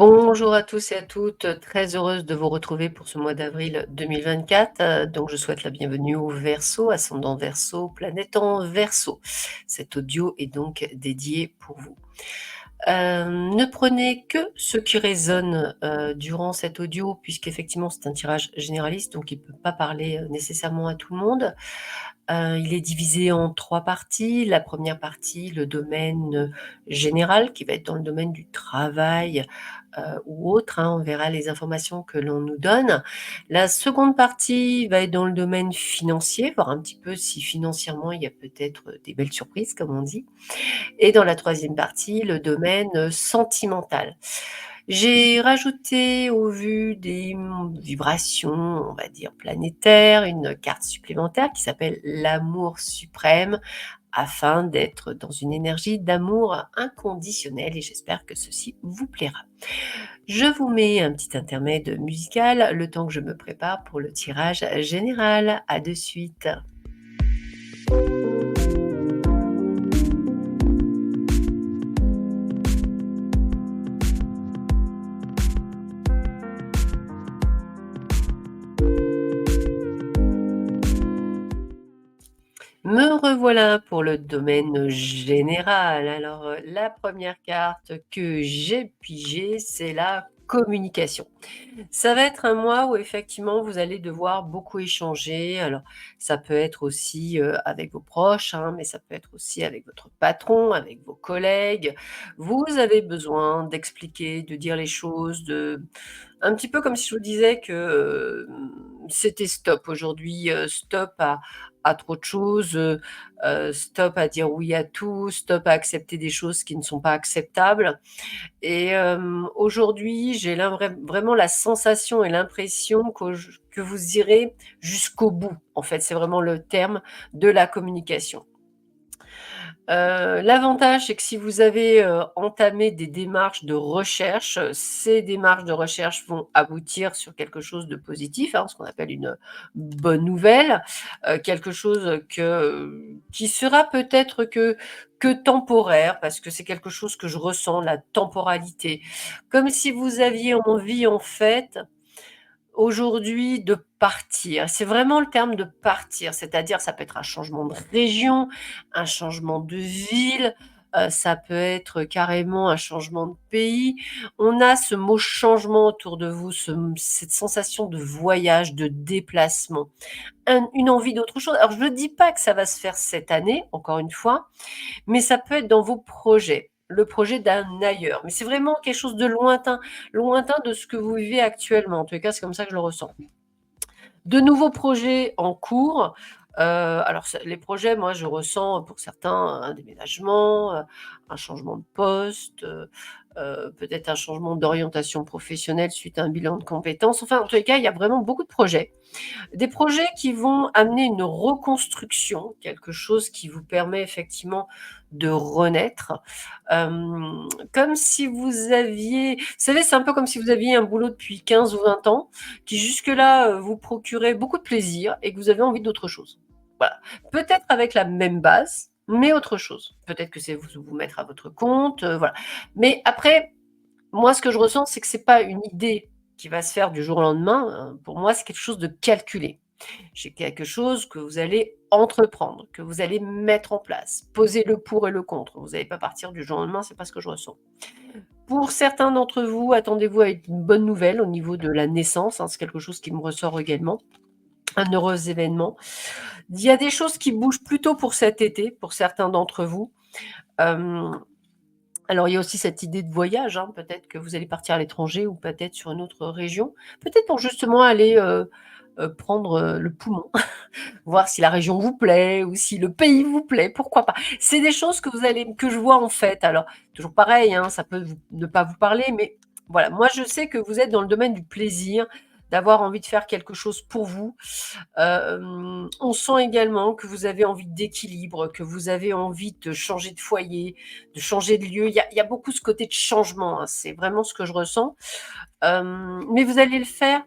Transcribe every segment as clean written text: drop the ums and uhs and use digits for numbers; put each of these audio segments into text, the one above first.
Bonjour à tous et à toutes, très heureuse de vous retrouver pour ce mois d'avril 2024. Donc je souhaite la bienvenue au Verseau, ascendant Verseau, planète en Verseau. Cet audio est donc dédié pour vous. Ne prenez que ce qui résonne, durant cet audio puisqu'effectivement c'est un tirage généraliste, donc il ne peut pas parler, nécessairement à tout le monde. Il est divisé en 3 parties. La première partie, le domaine, général qui va être dans le domaine du travail, ou autre, hein, on verra les informations que l'on nous donne. La seconde partie va être dans le domaine financier, voir un petit peu si financièrement il y a peut-être, des belles surprises comme on dit. Et dans la troisième partie, le domaine, sentimental. J'ai rajouté au vu des, vibrations, on va dire planétaires, une carte supplémentaire qui s'appelle l'amour suprême, afin d'être dans une énergie d'amour inconditionnel et j'espère que ceci vous plaira. Je vous mets un petit intermède musical, le temps que je me prépare pour le tirage général. À de suite. Me revoilà pour le domaine général. Alors, la première carte que j'ai pigée, c'est la communication. Ça va être un mois où effectivement vous allez devoir beaucoup échanger. Alors, ça peut être aussi, avec vos proches, hein, mais ça peut être aussi avec votre patron, avec vos collègues. Vous avez besoin d'expliquer, de dire les choses, un petit peu comme si je vous disais que, c'était stop aujourd'hui, stop à trop de choses, stop à dire oui à tout, stop à accepter des choses qui ne sont pas acceptables. Et aujourd'hui, j'ai vraiment la sensation et l'impression que vous irez jusqu'au bout. En fait, c'est vraiment le terme de la communication. L'avantage, c'est que si vous avez, entamé des démarches de recherche, ces démarches de recherche vont aboutir sur quelque chose de positif, hein, ce qu'on appelle une bonne nouvelle, quelque chose qui sera peut-être que temporaire parce que c'est quelque chose que je ressens, la temporalité. Comme si vous aviez envie, en fait, aujourd'hui de partir. C'est vraiment le terme de partir, c'est-à-dire ça peut être un changement de région, un changement de ville, ça peut être carrément un changement de pays. On a ce mot changement autour de vous, cette sensation de voyage, de déplacement, une envie d'autre chose. Alors je ne dis pas que ça va se faire cette année, encore une fois, mais ça peut être dans vos projets, le projet d'un ailleurs. Mais c'est vraiment quelque chose de lointain, lointain de ce que vous vivez actuellement. En tout cas, c'est comme ça que je le ressens. De nouveaux projets en cours. Alors les projets, moi, je ressens pour certains un déménagement, un changement de poste, peut-être un changement d'orientation professionnelle suite à un bilan de compétences. Enfin, en tous les cas, il y a vraiment beaucoup de projets. Des projets qui vont amener une reconstruction, quelque chose qui vous permet effectivement de renaître. Comme si vous aviez vous savez, c'est un peu comme si vous aviez un boulot depuis 15 ou 20 ans, qui jusque-là, vous procurait beaucoup de plaisir et que vous avez envie d'autre chose. Voilà. Peut-être avec la même base, mais autre chose. Peut-être que c'est vous mettre à votre compte, voilà. Mais après, moi, ce que je ressens, c'est que c'est pas une idée qui va se faire du jour au lendemain, pour moi, c'est quelque chose de calculé. C'est quelque chose que vous allez entreprendre, que vous allez mettre en place, poser le pour et le contre. Vous n'allez pas partir du jour au lendemain, c'est pas ce que je ressens. Pour certains d'entre vous, attendez-vous à une bonne nouvelle au niveau de la naissance, hein, c'est quelque chose qui me ressort également, un heureux événement. Il y a des choses qui bougent plutôt pour cet été, pour certains d'entre vous. Alors, il y a aussi cette idée de voyage, hein, peut-être que vous allez partir à l'étranger ou peut-être sur une autre région. Peut-être pour justement aller, prendre, le poumon, voir si la région vous plaît ou si le pays vous plaît, pourquoi pas? C'est des choses que je vois en fait. Alors, toujours pareil, hein, ça peut ne pas vous parler, mais voilà, moi je sais que vous êtes dans le domaine du plaisir, d'avoir envie de faire quelque chose pour vous. On sent également que vous avez envie d'équilibre, que vous avez envie de changer de foyer, de changer de lieu. Il y a beaucoup ce côté de changement, hein, c'est vraiment ce que je ressens. Mais vous allez le faire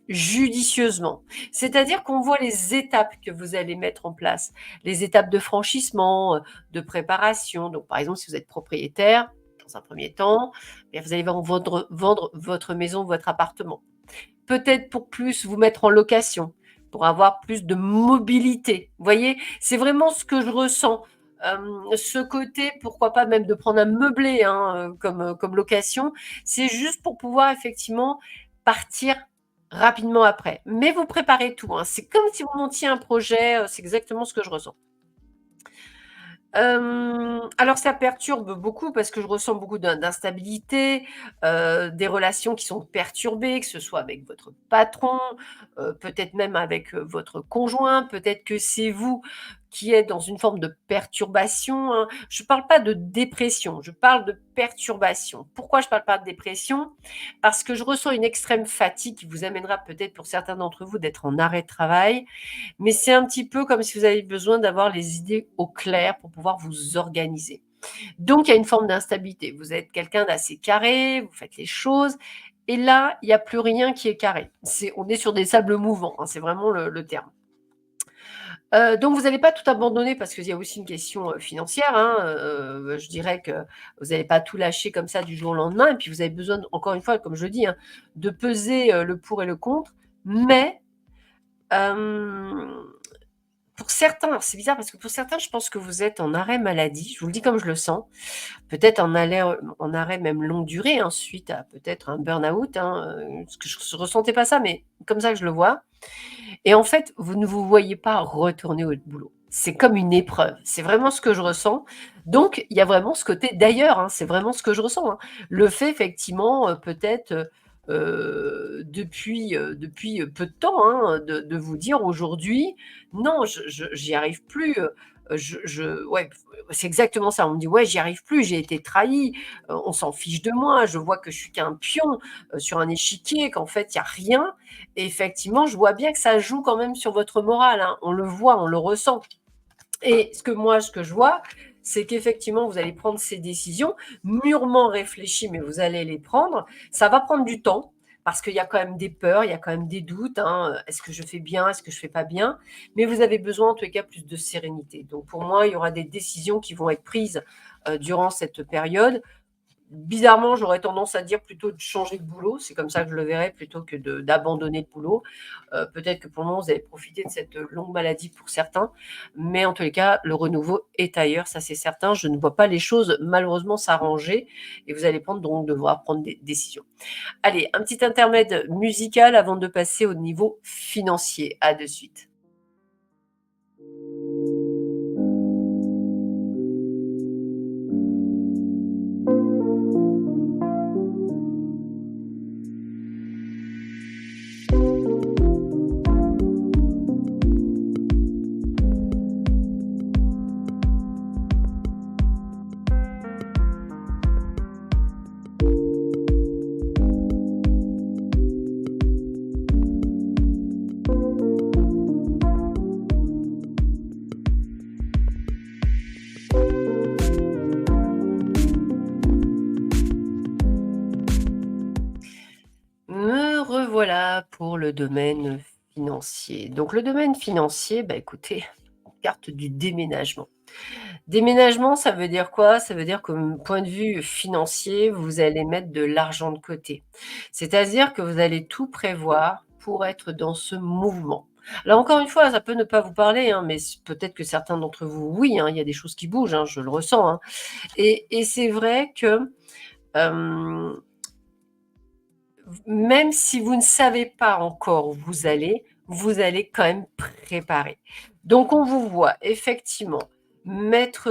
judicieusement. C'est-à-dire qu'on voit les étapes que vous allez mettre en place, les étapes de franchissement, de préparation. Donc, par exemple, si vous êtes propriétaire, dans un premier temps, et vous allez vendre votre maison, votre appartement. Peut-être pour plus vous mettre en location, pour avoir plus de mobilité. Vous voyez? C'est vraiment ce que je ressens. Ce côté, pourquoi pas même de prendre un meublé, hein, comme location. C'est juste pour pouvoir effectivement partir rapidement après. Mais vous préparez tout, hein. C'est comme si vous montiez un projet, c'est exactement ce que je ressens. Alors ça perturbe beaucoup parce que je ressens beaucoup d'instabilité, des relations qui sont perturbées, que ce soit avec votre patron, peut-être même avec, votre conjoint, peut-être que c'est vous qui êtes dans une forme de perturbation, hein. Je ne parle pas de dépression, je parle de perturbation. Pourquoi je ne parle pas de dépression? Parce que je ressens une extrême fatigue qui vous amènera peut-être pour certains d'entre vous d'être en arrêt de travail, mais c'est un petit peu comme si vous avez besoin d'avoir les idées au clair pour pouvoir vous organiser. Donc il y a une forme d'instabilité. Vous êtes quelqu'un d'assez carré, vous faites les choses et là, il y a plus rien qui est carré. On est sur des sables mouvants, hein, c'est vraiment le terme. Donc vous n'allez pas tout abandonner parce qu'il y a aussi une question, financière, hein, je dirais que vous n'allez pas tout lâcher comme ça du jour au lendemain et puis vous avez besoin encore une fois, comme je dis, hein, de peser, le pour et le contre, mais, hem pour certains, alors c'est bizarre parce que pour certains, je pense que vous êtes en arrêt maladie, je vous le dis comme je le sens, peut-être en arrêt même longue durée, hein, suite à peut-être un burn-out, hein, parce que je ne ressentais pas ça, mais comme ça que je le vois et en fait, vous ne vous voyez pas retourner au boulot. C'est comme une épreuve, c'est vraiment ce que je ressens. Donc il y a vraiment ce côté d'ailleurs, hein, c'est vraiment ce que je ressens, hein. Le fait effectivement, peut-être, depuis peu de temps, hein, de vous dire aujourd'hui: «Non, je j'y arrive plus», ouais, c'est exactement ça. On me dit: «Ouais, j'y arrive plus, j'ai été trahi, on s'en fiche de moi, je vois que je suis qu'un pion, sur un échiquier, qu'en fait il y a rien» et effectivement, je vois bien que ça joue quand même sur votre morale, hein. On le voit, on le ressent et ce que je vois, c'est qu'effectivement, vous allez prendre ces décisions mûrement réfléchies, mais vous allez les prendre. Ça va prendre du temps parce qu'il y a quand même des peurs, il y a quand même des doutes, hein, «Est-ce que je fais bien? Est-ce que je fais pas bien?» mais vous avez besoin en tous les cas plus de sérénité. Donc pour moi, il y aura des décisions qui vont être prises, durant cette période. Bizarrement, j'aurais tendance à dire plutôt de changer de boulot, c'est comme ça que je le verrais plutôt que d'abandonner le boulot. Peut-être que pour le moment, vous avez profité de cette, longue maladie pour certains, mais en tous les cas, le renouveau est ailleurs, ça c'est certain. Je ne vois pas les choses malheureusement s'arranger et vous allez prendre donc devoir prendre des décisions. Allez, un petit intermède musical avant de passer au niveau financier. À de suite. Me revoilà pour le domaine financier. Donc le domaine financier, bah, écoutez, carte du déménagement. Déménagement, ça veut dire quoi? Ça veut dire que, point de vue financier, vous allez mettre de l'argent de côté. C'est-à-dire que vous allez tout prévoir pour être dans ce mouvement. Alors encore une fois, ça peut ne pas vous parler, hein, mais peut-être que certains d'entre vous, oui, hein, il y a des choses qui bougent, hein, je le ressens, hein. Et c'est vrai que, hem même si vous ne savez pas encore où vous allez quand même préparer. Donc on vous voit effectivement mettre,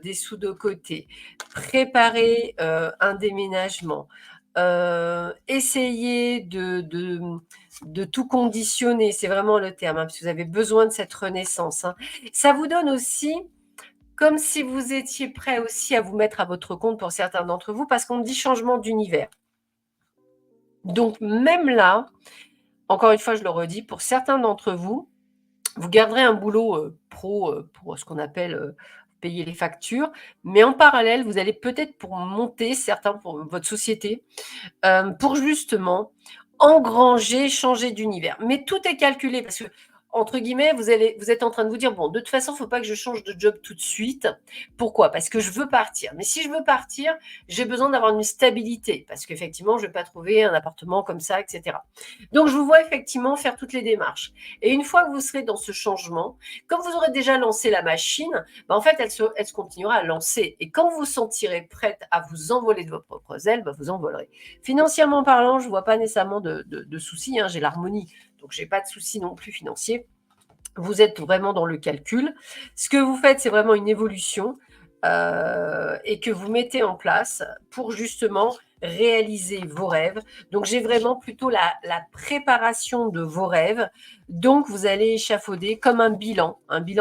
des sous de côté, préparer, un déménagement, essayer de tout conditionner, c'est vraiment le terme, hein, parce que vous avez besoin de cette renaissance, hein. Ça vous donne aussi comme si vous étiez prêt aussi à vous mettre à votre compte pour certains d'entre vous, parce qu'on dit changement d'univers. Donc même là, encore une fois, je le redis, pour certains d'entre vous, vous garderez un boulot, pro, pour ce qu'on appelle, payer les factures, mais en parallèle, vous allez peut-être pour monter certains pour votre société, pour justement engranger, changer d'univers. Mais tout est calculé parce que entre guillemets, vous êtes en train de vous dire: «Bon, de toute façon, il ne faut pas que je change de job tout de suite». Pourquoi? Parce que je veux partir. Mais si je veux partir, j'ai besoin d'avoir une stabilité parce qu'effectivement, je ne vais pas trouver un appartement comme ça et cetera. Donc je vous vois effectivement faire toutes les démarches et une fois que vous serez dans ce changement, comme vous aurez déjà lancé la machine, bah, en fait, elle se continuera à lancer et quand vous vous sentirez prête à vous envoler de vos propres ailes, bah, vous envolerez. Financièrement parlant, je ne vois pas nécessairement de soucis, hein, j'ai l'harmonie, donc je n'ai pas de soucis non plus financiers. Vous êtes vraiment dans le calcul. Ce que vous faites, c'est vraiment une évolution et que vous mettez en place pour justement réaliser vos rêves. Donc, j'ai vraiment plutôt la préparation de vos rêves. Donc, vous allez échafauder comme un bilan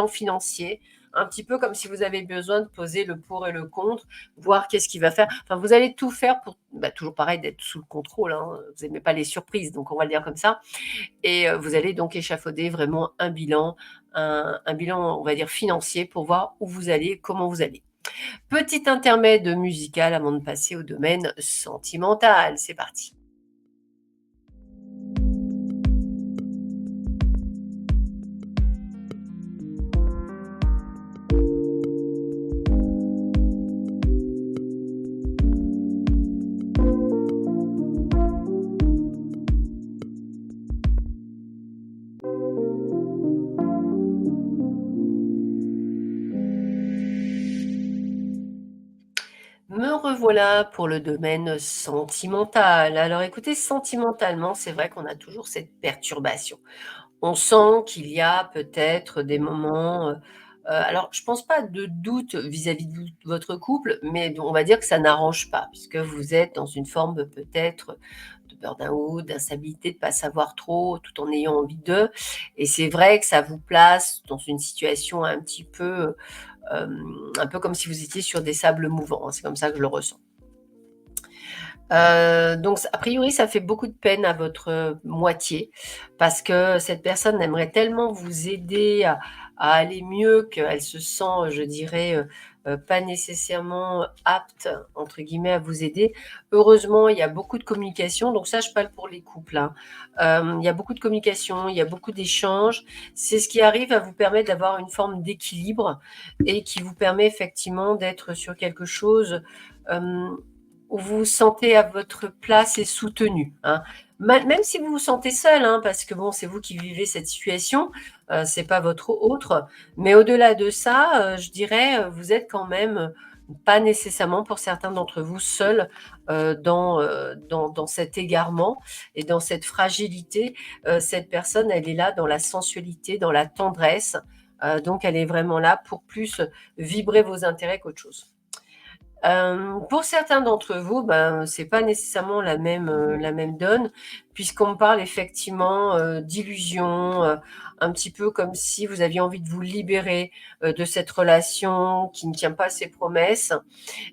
financier, un petit peu comme si vous avez besoin de poser le pour et le contre, voir qu'est-ce qu'il va faire. Enfin, vous allez tout faire pour, toujours pareil, d'être sous le contrôle, hein. Vous n'aimez pas les surprises, donc on va le dire comme ça. Et vous allez donc échafauder vraiment un bilan, on va dire, financier pour voir où vous allez, comment vous allez. Petit intermède musical avant de passer au domaine sentimental. C'est parti. Me revoilà pour le domaine sentimental. Alors écoutez, sentimentalement, c'est vrai qu'on a toujours cette perturbation. On sent qu'il y a peut-être des moments, alors je pense pas de doute vis-à-vis de votre couple, mais on va dire que ça n'arrange pas puisque vous êtes dans une forme de peut-être de burn-out, d'instabilité, de pas savoir trop tout en ayant envie d'eux et c'est vrai que ça vous place dans une situation un peu comme si vous étiez sur des sables mouvants, hein, c'est comme ça que je le ressens. Donc a priori, ça fait beaucoup de peine à votre, moitié parce que cette personne aimerait tellement vous aider à aller mieux qu'elle se sent, je dirais, pas nécessairement «apte» entre guillemets à vous aider. Heureusement, il y a beaucoup de communication, donc ça je parle pour les couples, hein. Il y a beaucoup de communication, il y a beaucoup d'échanges. C'est ce qui arrive à vous permettre d'avoir une forme d'équilibre et qui vous permet effectivement d'être sur quelque chose, hem où vous vous sentez à votre place et soutenu, hein. Même si vous vous sentez seul, hein, parce que bon, c'est vous qui vivez cette situation, c'est pas votre autre. Mais au-delà de ça, je dirais, vous êtes quand même, pas nécessairement pour certains d'entre vous seuls, dans cet égarement et dans cette fragilité. Cette personne, elle est là dans la sensualité, dans la tendresse, donc elle est vraiment là pour plus vibrer vos intérêts qu'autre chose. Pour certains d'entre vous, ben, c'est pas nécessairement la même donne, puisqu'on me parle effectivement, d'illusions, un petit peu comme si vous aviez envie de vous libérer, de cette relation qui ne tient pas ses promesses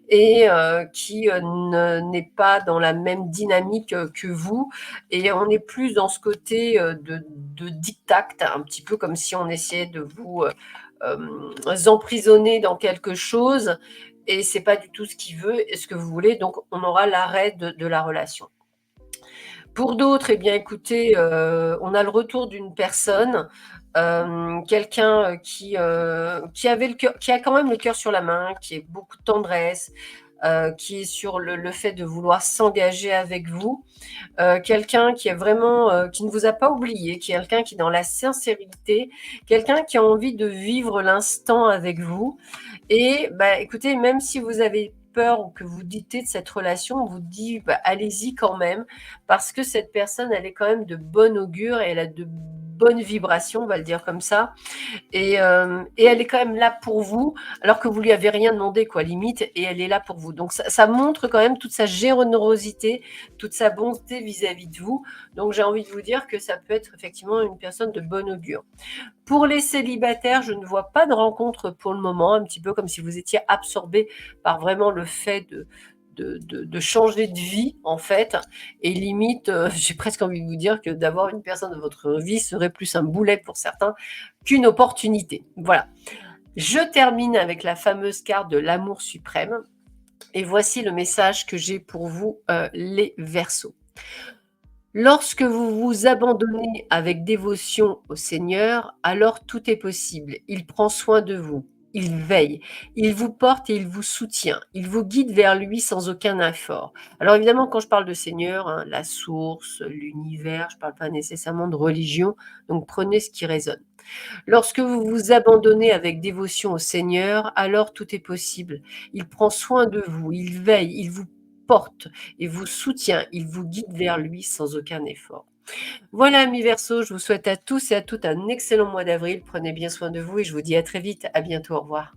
et qui, ne n'est pas dans la même dynamique, que vous et on est plus dans ce côté, de diktat, un petit peu comme si on essayait de vous, emprisonner dans quelque chose et c'est pas du tout ce qu'il veut et ce que vous voulez, donc on aura l'arrêt de la relation. Pour d'autres, eh bien écoutez, on a le retour d'une personne, quelqu'un, qui avait le cœur qui a quand même le cœur sur la main, qui est beaucoup de tendresse, qui est sur le fait de vouloir s'engager avec vous. Quelqu'un qui est vraiment, qui ne vous a pas oublié, qui est quelqu'un qui est dans la sincérité, quelqu'un qui a envie de vivre l'instant avec vous et bah, écoutez, même si vous avez peur ou que vous doutez de cette relation, on vous dit: «Bah, allez-y quand même», parce que cette personne, elle est quand même de bon augure et elle a de bonnes vibrations, on va le dire comme ça et elle est quand même là pour vous, alors que vous lui avez rien demandé quoi, limite et elle est là pour vous. Donc ça montre quand même toute sa générosité, toute sa bonté vis-à-vis de vous. Donc j'ai envie de vous dire que ça peut être effectivement une personne de bon augure. Pour les célibataires, je ne vois pas de rencontre pour le moment, un petit peu comme si vous étiez absorbés par vraiment le fait de changer de vie, en fait et limite, j'ai presque envie de vous dire que d'avoir une personne dans votre vie serait plus un boulet pour certains qu'une opportunité. Voilà. Je termine avec la fameuse carte de l'amour suprême et voici le message que j'ai pour vous, les Verseaux. Lorsque vous vous abandonnez avec dévotion au Seigneur, alors tout est possible. Il prend soin de vous, il veille, il vous porte et il vous soutient, il vous guide vers lui sans aucun effort. Alors évidemment, quand je parle de Seigneur, hein, la source, l'univers, je ne parle pas nécessairement de religion, donc prenez ce qui résonne. Lorsque vous vous abandonnez avec dévotion au Seigneur, alors tout est possible. Il prend soin de vous, il veille, il vous porte et vous soutient, il vous guide vers lui sans aucun effort. Voilà, amis Verseau, je vous souhaite à tous et à toutes un excellent mois d'avril. Prenez bien soin de vous et je vous dis à très vite. À bientôt. Au revoir.